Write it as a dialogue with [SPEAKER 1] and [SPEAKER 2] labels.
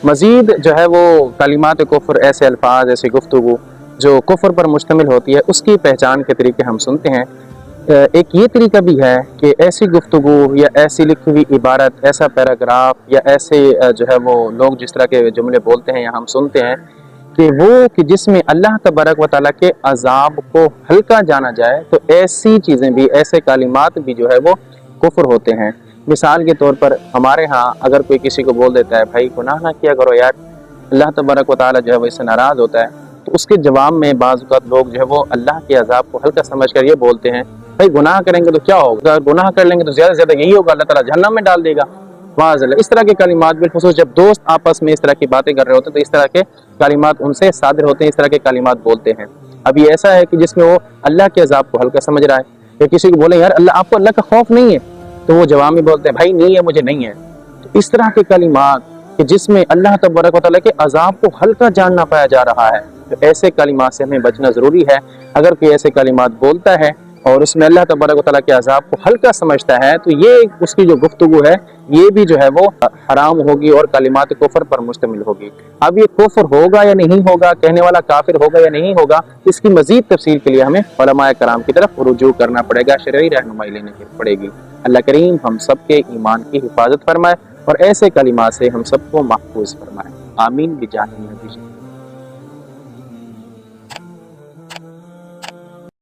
[SPEAKER 1] मज़ीद जो है वो कलिमात कुफ्र, ऐसे अल्फाज, ऐसी गुफ्तगू जो कुफ्र पर मुश्तमिल होती है, उसकी पहचान के तरीके हम सुनते हैं। एक ये तरीका भी है कि ऐसी गुफ्तगू या ऐसी लिखी हुई इबारत, ऐसा पैराग्राफ या ऐसे जो है वो लोग जिस तरह के जुमले बोलते हैं या हम सुनते हैं कि जिसमें अल्लाह तबारक व तआला के अजाब को हल्का जाना जाए, तो ऐसी चीज़ें भी, ऐसे कलिमात भी जो है वो कुफ्र होते हैं। मिसाल के तौर पर हमारे यहाँ अगर कोई किसी को बोल देता है भाई गुनाह ना किया करो यार, अल्लाह तबारक व तआला जो है वो इससे नाराज़ होता है, तो उसके जवाब में बाज़ औक़ात लोग जो है वो अल्लाह के अजाब को हल्का समझ कर ये बोलते हैं भाई गुनाह करेंगे तो क्या होगा, गुनाह कर लेंगे तो ज़्यादा से ज़्यादा यही होगा, अल्लाह ताला जहन्नम में डाल देगा। वाज़ल्लाह, इस तरह के कलिमात बिलखुसूस जब दोस्त आपस में इस तरह की बातें कर रहे होते हैं तो इस तरह के कलिमात उनसे सादिर होते हैं, इस तरह के कलिमात बोलते हैं। अब ये ऐसा है कि जिसमें वो अल्लाह के अजाब को हल्का समझ रहा है, या किसी को बोले यार अल्लाह आपको अल्लाह का खौफ नहीं है, तो वो जवाब में बोलते हैं भाई नहीं है, मुझे नहीं है। तो इस तरह के कलिमात कि जिसमें अल्लाह तबारक व तआला के अजाब को हल्का जानना पाया जा रहा है, तो ऐसे कलिमात से हमें बचना ज़रूरी है। अगर कोई ऐसे कलिमात बोलता है और उसमें अल्लाह तबारक व तआला के अजाब को हल्का समझता है, तो ये उसकी जो गुफ्तगू है ये भी जो है वो हराम होगी और कलिमात कुफ्र पर मुश्तमिल होगी। अब ये कुफ्र होगा या नहीं होगा, कहने वाला काफिर होगा या नहीं होगा, इसकी मजीद तफसील के लिए हमें उलमाए कराम की तरफ रुजू करना पड़ेगा, शरई रहनुमाई लेने की पड़ेगी। अल्लाह करीम हम सब के ईमान की हिफाजत फरमाए और ऐसे कलिमात से हम सबको महफूज फरमाए। आमीन बिजाह